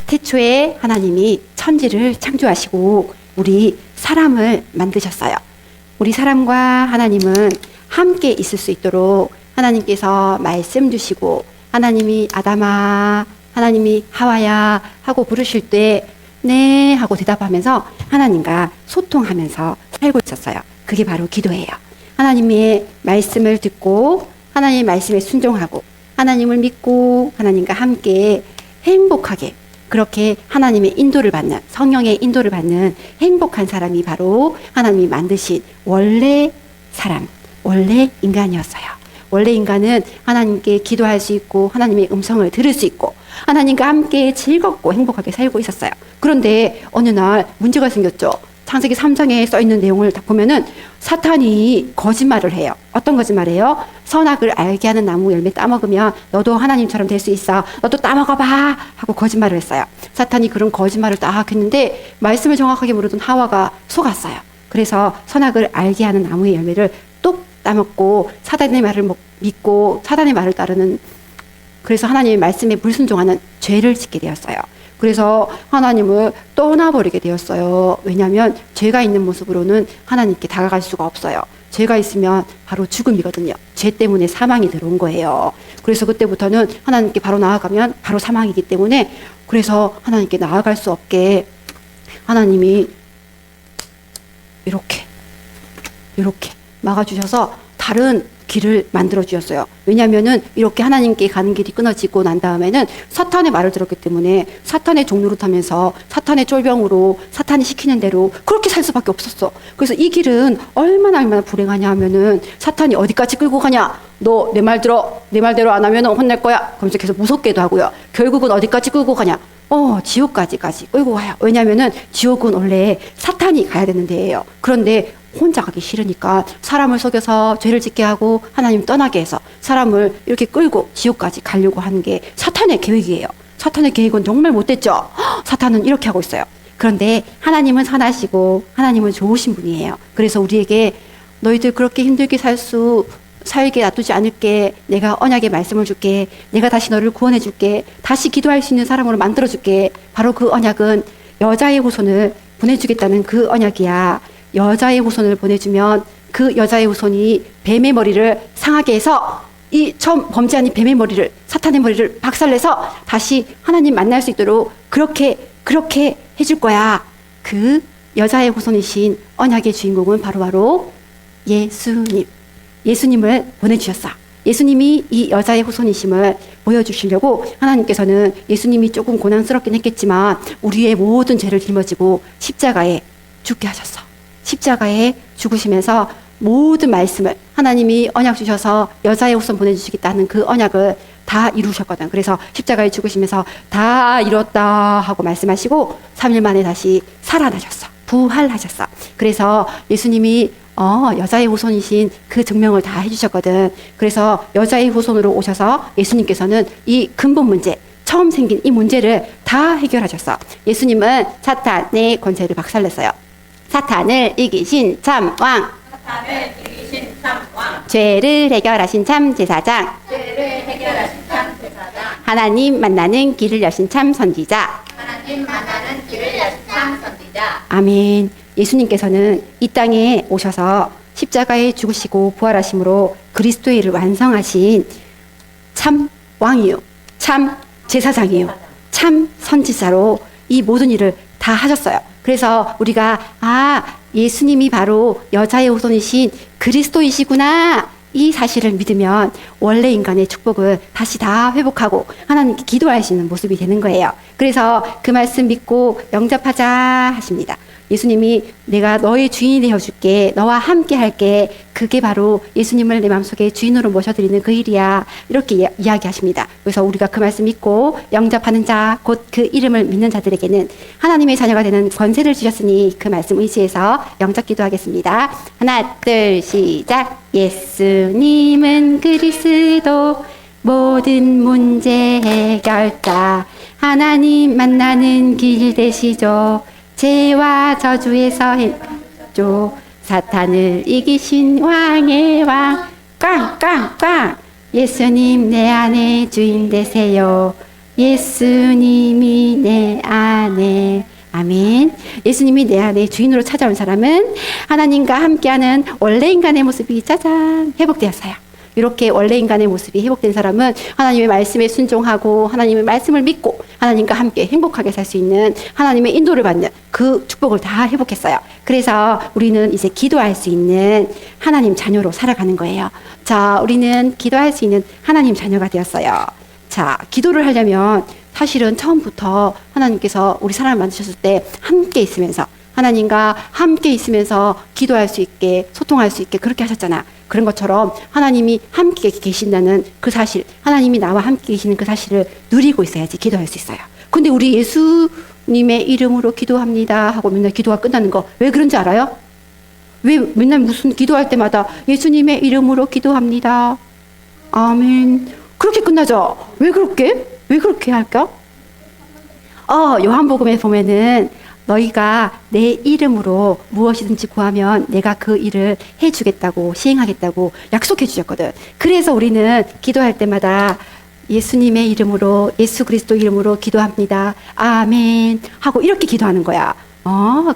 태초에 하나님이 천지를 창조하시고 우리 사람을 만드셨어요. 우리 사람과 하나님은 함께 있을 수 있도록 하나님께서 말씀 주시고 하나님이 아담아, 하나님이 하와야 하고 부르실 때 네 하고 대답하면서 하나님과 소통하면서 살고 있었어요. 그게 바로 기도예요. 하나님의 말씀을 듣고 하나님의 말씀에 순종하고 하나님을 믿고 하나님과 함께 행복하게 그렇게 하나님의 인도를 받는 성령의 인도를 받는 행복한 사람이 바로 하나님이 만드신 원래 사람, 원래 인간이었어요. 원래 인간은 하나님께 기도할 수 있고 하나님의 음성을 들을 수 있고 하나님과 함께 즐겁고 행복하게 살고 있었어요. 그런데 어느 날 문제가 생겼죠. 창세기 3장에 써있는 내용을 딱 보면은 사탄이 거짓말을 해요. 어떤 거짓말이에요? 선악을 알게 하는 나무 열매 따먹으면 너도 하나님처럼 될 수 있어. 너도 따먹어봐 하고 거짓말을 했어요. 사탄이 그런 거짓말을 딱 했는데 말씀을 정확하게 모르던 하와가 속았어요. 그래서 선악을 알게 하는 나무의 열매를 뚝 따먹고 사단의 말을 믿고 사단의 말을 따르는, 그래서 하나님의 말씀에 불순종하는 죄를 짓게 되었어요. 그래서 하나님을 떠나버리게 되었어요. 왜냐하면 죄가 있는 모습으로는 하나님께 다가갈 수가 없어요. 죄가 있으면 바로 죽음이거든요. 죄 때문에 사망이 들어온 거예요. 그래서 그때부터는 하나님께 바로 나아가면 바로 사망이기 때문에, 그래서 하나님께 나아갈 수 없게 하나님이 이렇게 막아주셔서 다른 길을 만들어 주셨어요. 왜냐하면은 이렇게 하나님께 가는 길이 끊어지고 난 다음에는 사탄의 말을 들었기 때문에 사탄의 종로를 타면서 사탄의 쫄병으로 사탄이 시키는 대로 그렇게 살 수밖에 없었어. 그래서 이 길은 얼마나 불행하냐 하면은 사탄이 어디까지 끌고 가냐, 너 내 말 들어, 내 말대로 안 하면 혼낼 거야, 그러면서 계속 무섭게도 하고요. 결국은 어디까지 끌고 가냐, 지옥까지까지 끌고 가요. 왜냐하면은 지옥은 원래 사탄이 가야 되는 데예요. 그런데 혼자 가기 싫으니까 사람을 속여서 죄를 짓게 하고 하나님 떠나게 해서 사람을 이렇게 끌고 지옥까지 가려고 하는 게 사탄의 계획이에요. 사탄의 계획은 정말 못됐죠. 사탄은 이렇게 하고 있어요. 그런데 하나님은 선하시고 하나님은 좋으신 분이에요. 그래서 우리에게 너희들 그렇게 힘들게 살게 놔두지 않을게, 내가 언약의 말씀을 줄게, 내가 다시 너를 구원해 줄게, 다시 기도할 수 있는 사람으로 만들어 줄게. 바로 그 언약은 여자의 후손을 보내주겠다는 그 언약이야. 여자의 후손을 보내주면 그 여자의 후손이 뱀의 머리를 상하게 해서 이 처음 범죄한 이 뱀의 머리를, 사탄의 머리를 박살내서 다시 하나님 만날 수 있도록 그렇게 해줄 거야. 그 여자의 후손이신 언약의 주인공은 바로 예수님을 보내주셨어. 예수님이 이 여자의 후손이심을 보여주시려고 하나님께서는 예수님이 조금 고난스럽긴 했겠지만 우리의 모든 죄를 짊어지고 십자가에 죽게 하셨어. 십자가에 죽으시면서 모든 말씀을, 하나님이 언약 주셔서 여자의 후손 보내주시겠다는 그 언약을 다 이루셨거든. 그래서 십자가에 죽으시면서 다 이뤘다 하고 말씀하시고 3일 만에 다시 살아나셨어. 부활하셨어. 그래서 예수님이 여자의 후손이신 그 증명을 다 해주셨거든. 그래서 여자의 후손으로 오셔서 예수님께서는 이 근본 문제, 처음 생긴 이 문제를 다 해결하셨어. 예수님은 사탄의 권세를 박살냈어요. 사탄을 이기신 참왕, 죄를 해결하신 참 제사장, 하나님 만나는 길을 여신 참 선지자. 아멘. 예수님께서는 이 땅에 오셔서 십자가에 죽으시고 부활하심으로 그리스도의 일을 완성하신 참 왕이요, 참 제사장이요, 참 선지자로 이 모든 일을 다 하셨어요. 그래서 우리가 예수님이 바로 여자의 후손이신 그리스도이시구나, 이 사실을 믿으면 원래 인간의 축복을 다시 다 회복하고 하나님께 기도할 수 있는 모습이 되는 거예요. 그래서 그 말씀 믿고 영접하자 하십니다. 예수님이 내가 너의 주인이 되어줄게, 너와 함께 할게, 그게 바로 예수님을 내 마음속에 주인으로 모셔드리는 그 일이야, 이렇게 이야기하십니다. 그래서 우리가 그 말씀 믿고 영접하는 자, 곧 그 이름을 믿는 자들에게는 하나님의 자녀가 되는 권세를 주셨으니 그 말씀 의지해서 영접 기도하겠습니다. 하나 둘 시작. 예수님은 그리스도 모든 문제 해결자, 하나님 만나는 길 되시죠. 죄와 저주에서 해줘, 사탄을 이기신 왕의 왕, 꽝꽝꽝. 예수님 내 안에 주인 되세요. 예수님이 내 안에. 아멘. 예수님이 내 안에 주인으로 찾아온 사람은 하나님과 함께하는 원래 인간의 모습이 짜잔 회복되었어요. 이렇게 원래 인간의 모습이 회복된 사람은 하나님의 말씀에 순종하고 하나님의 말씀을 믿고 하나님과 함께 행복하게 살 수 있는 하나님의 인도를 받는 그 축복을 다 회복했어요. 그래서 우리는 이제 기도할 수 있는 하나님 자녀로 살아가는 거예요. 자, 우리는 기도할 수 있는 하나님 자녀가 되었어요. 자, 기도를 하려면 사실은 처음부터 하나님께서 우리 사람을 만드셨을 때 함께 있으면서 하나님과 함께 있으면서 기도할 수 있게 소통할 수 있게 그렇게 하셨잖아. 그런 것처럼 하나님이 함께 계신다는 그 사실, 하나님이 나와 함께 계시는 그 사실을 누리고 있어야지 기도할 수 있어요. 근데 우리 예수님의 이름으로 기도합니다 하고 맨날 기도가 끝나는 거 왜 그런지 알아요? 왜 맨날 무슨 기도할 때마다 예수님의 이름으로 기도합니다. 아멘. 그렇게 끝나죠? 왜 그렇게? 왜 그렇게 할까? 요한복음에 보면은 너희가 내 이름으로 무엇이든지 구하면 내가 그 일을 해주겠다고 시행하겠다고 약속해 주셨거든. 그래서 우리는 기도할 때마다 예수님의 이름으로 예수 그리스도 이름으로 기도합니다. 아멘 하고 이렇게 기도하는 거야.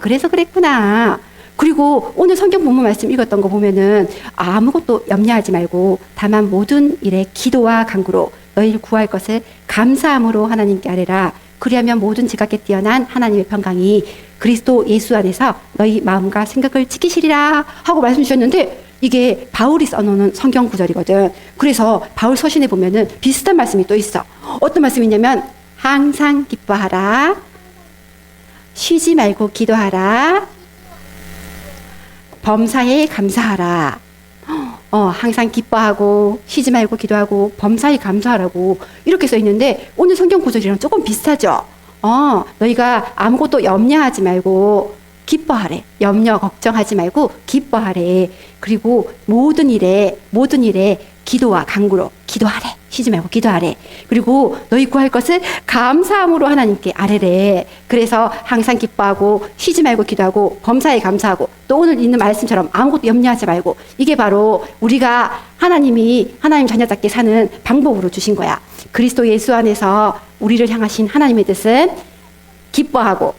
그래서 그랬구나. 그리고 오늘 성경 본문 말씀 읽었던 거 보면은 아무것도 염려하지 말고 다만 모든 일에 기도와 간구로 너희를 구할 것을 감사함으로 하나님께 아뢰라. 그리하면 모든 지각에 뛰어난 하나님의 평강이 그리스도 예수 안에서 너희 마음과 생각을 지키시리라 하고 말씀 주셨는데 이게 바울이 써놓은 성경 구절이거든. 그래서 바울 서신에 보면은 비슷한 말씀이 또 있어. 어떤 말씀이냐면 항상 기뻐하라, 쉬지 말고 기도하라, 범사에 감사하라. 항상 기뻐하고 쉬지 말고 기도하고 범사에 감사하라고 이렇게 써 있는데 오늘 성경 구절이랑 조금 비슷하죠. 너희가 아무것도 염려하지 말고 기뻐하래. 염려 걱정하지 말고 기뻐하래. 그리고 모든 일에 기도와 간구로 기도하래. 쉬지 말고 기도하래. 그리고 너희 구할 것을 감사함으로 하나님께 아뢰래. 그래서 항상 기뻐하고 쉬지 말고 기도하고 범사에 감사하고 또 오늘 있는 말씀처럼 아무것도 염려하지 말고 이게 바로 우리가 하나님 자녀답게 사는 방법으로 주신 거야. 그리스도 예수 안에서 우리를 향하신 하나님의 뜻은 기뻐하고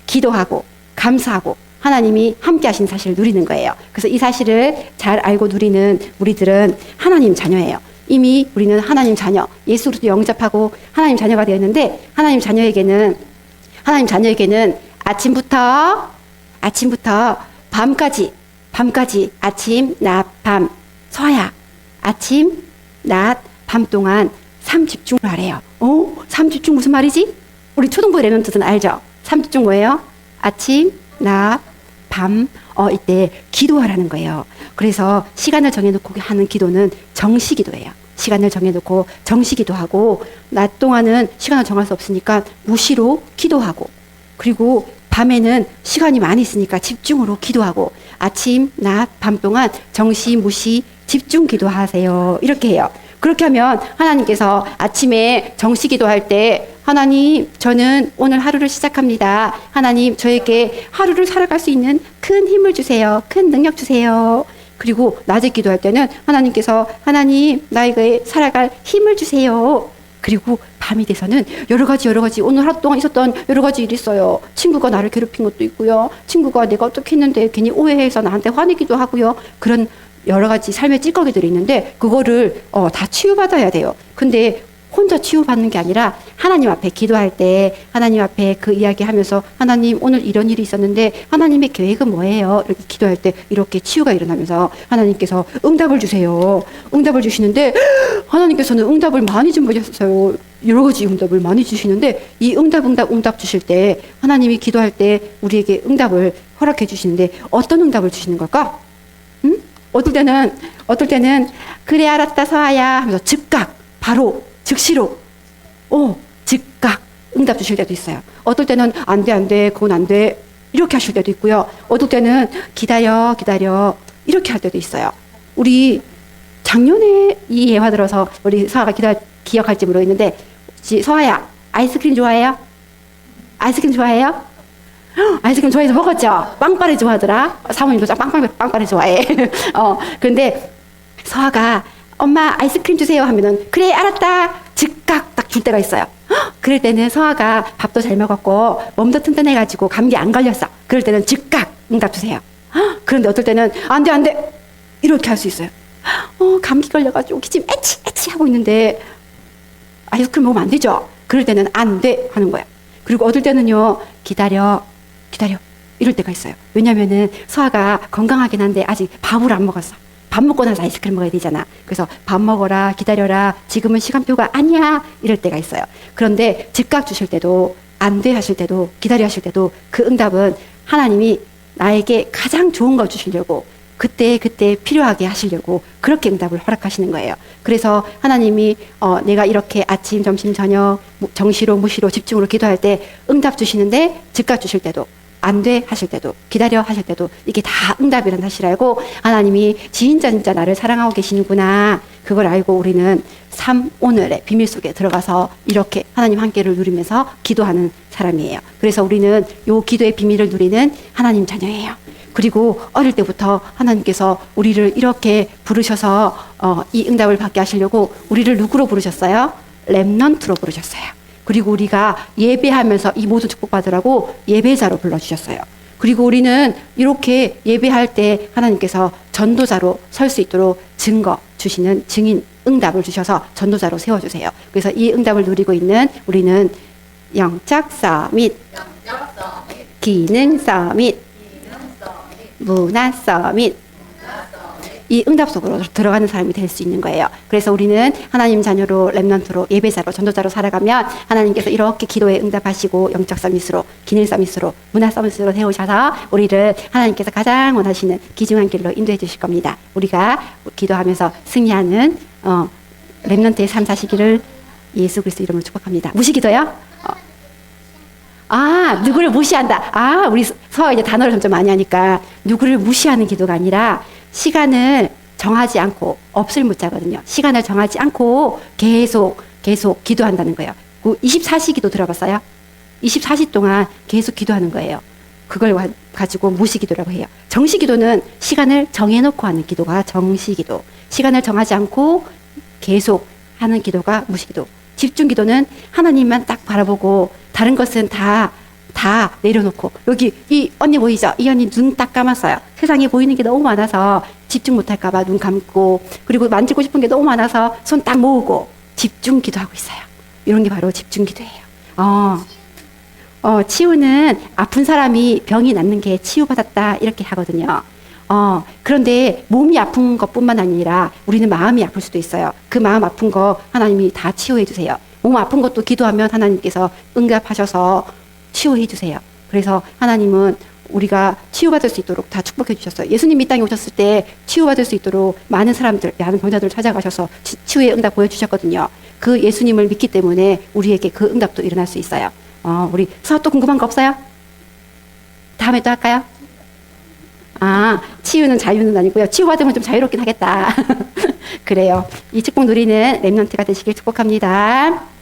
기도하고 감사하고 하나님이 함께 하신 사실을 누리는 거예요. 그래서 이 사실을 잘 알고 누리는 우리들은 하나님 자녀예요. 이미 우리는 하나님 자녀, 예수 그리스도 영접하고 하나님 자녀가 되었는데 하나님 자녀에게는 아침부터 밤까지 아침, 낮, 밤, 서야 아침, 낮, 밤 동안 삼집중을 하래요. 삼집중 무슨 말이지? 우리 초등부 랩런트들은 알죠? 삼집중 뭐예요? 아침, 낮, 밤, 이때 기도하라는 거예요. 그래서 시간을 정해놓고 하는 기도는 정시기도예요. 시간을 정해놓고 정시기도하고 낮 동안은 시간을 정할 수 없으니까 무시로 기도하고 그리고 밤에는 시간이 많이 있으니까 집중으로 기도하고 아침, 낮, 밤 동안 정시, 무시, 집중 기도하세요. 이렇게 해요. 그렇게 하면 하나님께서 아침에 정시 기도할 때 하나님, 저는 오늘 하루를 시작합니다. 하나님, 저에게 하루를 살아갈 수 있는 큰 힘을 주세요. 큰 능력 주세요. 그리고 낮에 기도할 때는 하나님께서 하나님, 나에게 살아갈 힘을 주세요. 그리고 밤이 돼서는 여러 가지 오늘 하루 동안 있었던 여러 가지 일이 있어요. 친구가 나를 괴롭힌 것도 있고요. 친구가 내가 어떻게 했는데 괜히 오해해서 나한테 화내기도 하고요. 그런 여러 가지 삶의 찌꺼기들이 있는데 그거를 다 치유받아야 돼요. 근데 혼자 치유받는 게 아니라 하나님 앞에 기도할 때 하나님 앞에 그 이야기하면서 하나님 오늘 이런 일이 있었는데 하나님의 계획은 뭐예요? 이렇게 기도할 때 이렇게 치유가 일어나면서 하나님께서 응답을 주세요. 응답을 주시는데 하나님께서는 응답을 많이 좀 주셨어요. 여러 가지 응답을 많이 주시는데 이 응답 주실 때 하나님이 기도할 때 우리에게 응답을 허락해 주시는데 어떤 응답을 주시는 걸까? 어떨 때는 그래 알았다 서아야 하면서 즉각 바로 즉시로 즉각 응답 주실 때도 있어요. 어떨 때는 안 돼 그건 안 돼 이렇게 하실 때도 있고요. 어떨 때는 기다려 이렇게 할 때도 있어요. 우리 작년에 이 예화 들어서 우리 서아가 기억할지 모르겠는데 서아야 아이스크림 좋아해요? 아이스크림 좋아해서 먹었죠? 빵빠레 좋아하더라. 사모님도 빵빠레 좋아해. 근데 서아가 엄마 아이스크림 주세요 하면은 그래 알았다 즉각 딱 줄 때가 있어요. 그럴 때는 서아가 밥도 잘 먹었고 몸도 튼튼해가지고 감기 안 걸렸어. 그럴 때는 즉각 응답 주세요. 그런데 어떨 때는 안 돼, 안 돼. 이렇게 할 수 있어요. 감기 걸려가지고 기침 애치 하고 있는데 아이스크림 먹으면 안 되죠. 그럴 때는 안 돼 하는 거예요. 그리고 어떨 때는요, 기다려 이럴 때가 있어요. 왜냐면은 서아가 건강하긴 한데 아직 밥을 안 먹었어. 밥 먹고 나서 아이스크림 먹어야 되잖아. 그래서 밥 먹어라, 기다려라, 지금은 시간표가 아니야, 이럴 때가 있어요. 그런데 즉각 주실 때도, 안 돼 하실 때도, 기다려 하실 때도 그 응답은 하나님이 나에게 가장 좋은 걸 주시려고, 그때 필요하게 하시려고 그렇게 응답을 허락하시는 거예요. 그래서 하나님이 내가 이렇게 아침, 점심, 저녁 정시로 무시로 집중으로 기도할 때 응답 주시는데, 즉각 주실 때도, 안 돼 하실 때도, 기다려 하실 때도 이게 다 응답이라는 사실 알고 하나님이 진짜 나를 사랑하고 계시는구나, 그걸 알고 우리는 오늘의 비밀 속에 들어가서 이렇게 하나님 함께를 누리면서 기도하는 사람이에요. 그래서 우리는 요 기도의 비밀을 누리는 하나님 자녀예요. 그리고 어릴 때부터 하나님께서 우리를 이렇게 부르셔서 이 응답을 받게 하시려고 우리를 누구로 부르셨어요? 렘넌트로 부르셨어요. 그리고 우리가 예배하면서 이 모든 축복 받으라고 예배자로 불러주셨어요. 그리고 우리는 이렇게 예배할 때 하나님께서 전도자로 설 수 있도록 증거 주시는 증인 응답을 주셔서 전도자로 세워주세요. 그래서 이 응답을 누리고 있는 우리는 영적 서밋, 기능 서밋, 문화 서밋, 이 응답 속으로 들어가는 사람이 될 수 있는 거예요. 그래서 우리는 하나님 자녀로, 렘넌트로, 예배자로, 전도자로 살아가면 하나님께서 이렇게 기도에 응답하시고 영적 서밋으로, 기능 서밋으로, 문화 서밋으로 세우셔서 우리를 하나님께서 가장 원하시는 귀중한 길로 인도해 주실 겁니다. 우리가 기도하면서 승리하는 렘넌트의 삶 사시기를 예수 그리스도 이름으로 축복합니다. 무시기도요? 누구를 무시한다. 우리 서가 이제 단어를 점점 많이 하니까 누구를 무시하는 기도가 아니라 시간을 정하지 않고, 없을 묻자거든요. 시간을 정하지 않고 계속 기도한다는 거예요. 24시 기도 들어봤어요? 24시 동안 계속 기도하는 거예요. 그걸 가지고 무시기도라고 해요. 정시기도는 시간을 정해놓고 하는 기도가 정시기도. 시간을 정하지 않고 계속 하는 기도가 무시기도. 집중기도는 하나님만 딱 바라보고 다른 것은 다 내려놓고, 여기 이 언니 보이죠? 이 언니 눈 딱 감았어요. 세상에 보이는 게 너무 많아서 집중 못할까 봐 눈 감고, 그리고 만지고 싶은 게 너무 많아서 손 딱 모으고 집중 기도하고 있어요. 이런 게 바로 집중 기도예요. 치유는 아픈 사람이 병이 낫는 게 치유받았다 이렇게 하거든요. 그런데 몸이 아픈 것뿐만 아니라 우리는 마음이 아플 수도 있어요. 그 마음 아픈 거 하나님이 다 치유해 주세요. 몸 아픈 것도 기도하면 하나님께서 응답하셔서 치유해 주세요. 그래서 하나님은 우리가 치유받을 수 있도록 다 축복해 주셨어요. 예수님 이 땅에 오셨을 때 치유받을 수 있도록 많은 사람들, 많은 병자들을 찾아가셔서 치유의 응답 보여주셨거든요. 그 예수님을 믿기 때문에 우리에게 그 응답도 일어날 수 있어요. 우리 서아 또 궁금한 거 없어요? 다음에 또 할까요? 치유는 자유는 아니고요. 치유받으면 좀 자유롭긴 하겠다. 그래요. 이 축복 누리는 렘넌트가 되시길 축복합니다.